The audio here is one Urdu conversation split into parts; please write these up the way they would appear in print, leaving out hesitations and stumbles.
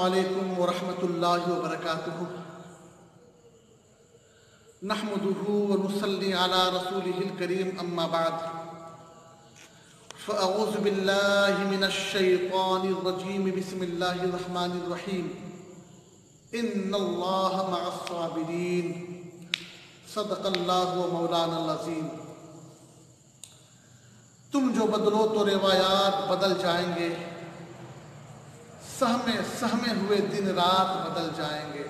علیکم ورحمۃ اللہ وبرکاتہ نحمدہ ونصلی علی رسولہ الکریم اما بعد فاعوذ باللہ من الشیطان الرجیم بسم اللہ الرحمن الرحیم ان اللہ مع الصابرین صدق اللہ مولانا العظیم۔ تم جو بدلو تو روایات بدل جائیں گے، سہمے ہوئے دن رات بدل جائیں گے۔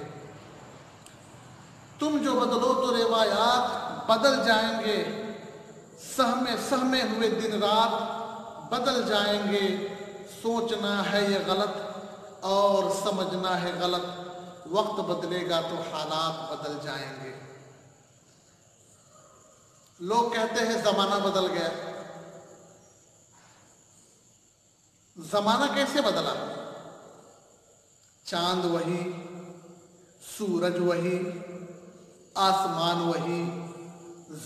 تم جو بدلو تو روایات بدل جائیں گے، سہمے ہوئے دن رات بدل جائیں گے۔ سوچنا ہے یہ غلط اور سمجھنا ہے غلط، وقت بدلے گا تو حالات بدل جائیں گے۔ لوگ کہتے ہیں زمانہ بدل گیا۔ زمانہ کیسے بدلا؟ چاند وہی، سورج وہی، آسمان وہی،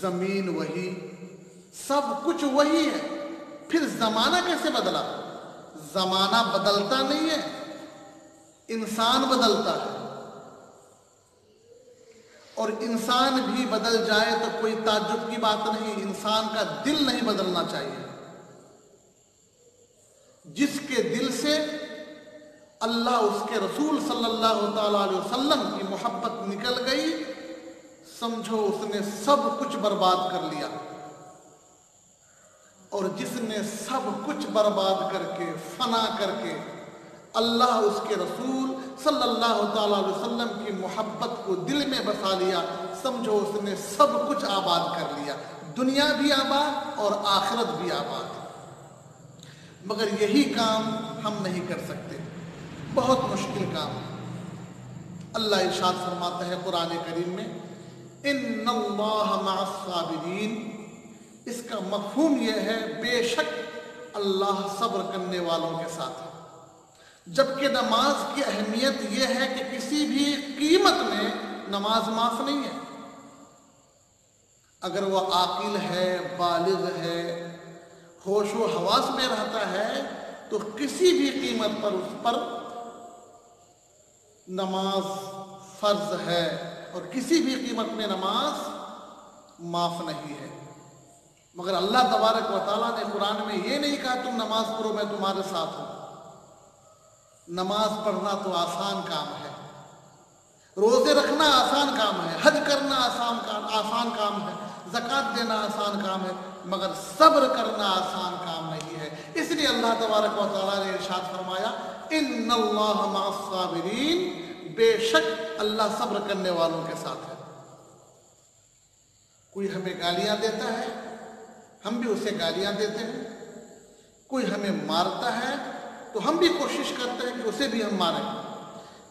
زمین وہی، سب کچھ وہی ہے، پھر زمانہ کیسے بدلا؟ زمانہ بدلتا نہیں ہے، انسان بدلتا ہے، اور انسان بھی بدل جائے تو کوئی تعجب کی بات نہیں۔ انسان کا دل نہیں بدلنا چاہیے۔ جس کے دل سے اللہ اس کے رسول صلی اللہ تعالیٰ علیہ وسلم کی محبت نکل گئی، سمجھو اس نے سب کچھ برباد کر لیا۔ اور جس نے سب کچھ برباد کر کے، فنا کر کے، اللہ اس کے رسول صلی اللہ تعالیٰ علیہ وسلم کی محبت کو دل میں بسا لیا، سمجھو اس نے سب کچھ آباد کر لیا، دنیا بھی آباد اور آخرت بھی آباد۔ مگر یہی کام ہم نہیں کر سکتے، بہت مشکل کام۔ اللہ ارشاد فرماتا ہے قرآن کریم میں، ان اللہ مع الصابرین۔ اس کا مفہوم یہ ہے بے شک اللہ صبر کرنے والوں کے ساتھ ہے۔ جبکہ نماز کی اہمیت یہ ہے کہ کسی بھی قیمت میں نماز معاف نہیں ہے۔ اگر وہ عاقل ہے، بالغ ہے، ہوش و حواس میں رہتا ہے تو کسی بھی قیمت پر اس پر نماز فرض ہے، اور کسی بھی قیمت میں نماز معاف نہیں ہے۔ مگر اللہ تبارک و تعالیٰ نے قرآن میں یہ نہیں کہا تم نماز پڑھو میں تمہارے ساتھ ہوں۔ نماز پڑھنا تو آسان کام ہے، روزے رکھنا آسان کام ہے، حج کرنا آسان کام ہے، زکوٰۃ دینا آسان کام ہے، مگر صبر کرنا آسان کام نہیں ہے۔ اس لیے اللہ تبارک و تعالیٰ نے ارشاد فرمایا، ان اللہ مع الصابرین، بے شک اللہ صبر کرنے والوں کے ساتھ ہے۔ کوئی ہمیں گالیاں دیتا ہے، ہم بھی اسے گالیاں دیتے ہیں۔ کوئی ہمیں مارتا ہے تو ہم بھی کوشش کرتے ہیں کہ اسے بھی ہم ماریں۔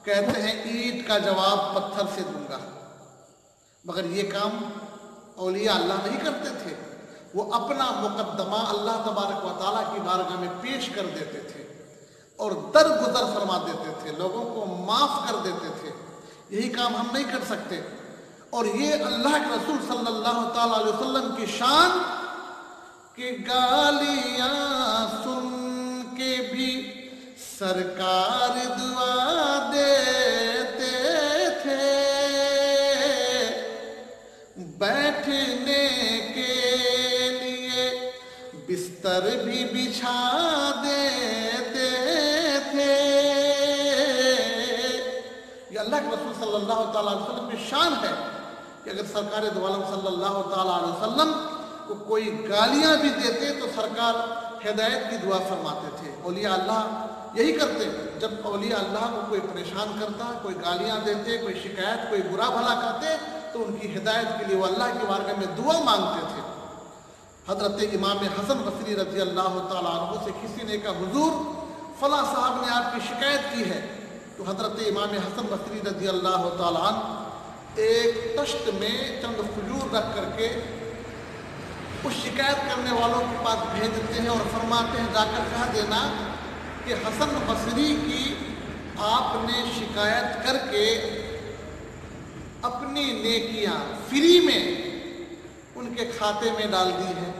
کہتے ہیں اینٹ کا جواب پتھر سے دوں گا، مگر یہ کام اولیاء اللہ نہیں کرتے تھے۔ وہ اپنا مقدمہ اللہ تبارک و تعالیٰ کی بارگاہ میں پیش کر دیتے تھے اور درگزر فرما دیتے تھے، لوگوں کو معاف کر دیتے تھے۔ یہی کام ہم نہیں کر سکتے، اور یہ اللہ کے رسول صلی اللہ تعالیٰ علیہ وسلم کی شان کہ گالیاں سن کے بھی سرکار دعا دیتے تھے، بیٹھنے کے لیے بستر بھی بچھا دیتے تھے۔ یہ اللہ کے رسول صلی اللہ تعالیٰ علیہ وسلم کی شان ہے کہ اگر سرکار دو عالم صلی اللہ تعالیٰ علیہ وسلم کو کوئی گالیاں بھی دیتے تو سرکار ہدایت کی دعا فرماتے تھے۔ اولیاء اللہ یہی کرتے، جب اولیاء اللہ کو کوئی پریشان کرتا، کوئی گالیاں دیتے، کوئی شکایت، کوئی برا بھلا کرتے تو ان کی ہدایت کے لیے وہ اللہ کی بارگاہ میں دعا مانگتے تھے۔ حضرت امام حسن بصری رضی اللہ تعالیٰ عنہ سے کسی نے کہا، حضور فلاں صاحب نے آپ کی شکایت کی ہے، تو حضرت امام حسن بصری رضی اللہ تعالیٰ عنہ ایک طشت میں چند کھجور رکھ کر کے اس شکایت کرنے والوں کے پاس بھیجتے ہیں اور فرماتے ہیں جا کر کہہ دینا کہ حسن بصری کی آپ نے شکایت کر کے اپنی نیکیاں فری میں ان کے کھاتے میں ڈال دی ہیں،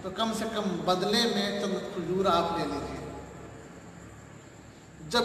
تو کم سے کم بدلے میں چند کھجور آپ لے لیجیے۔ جب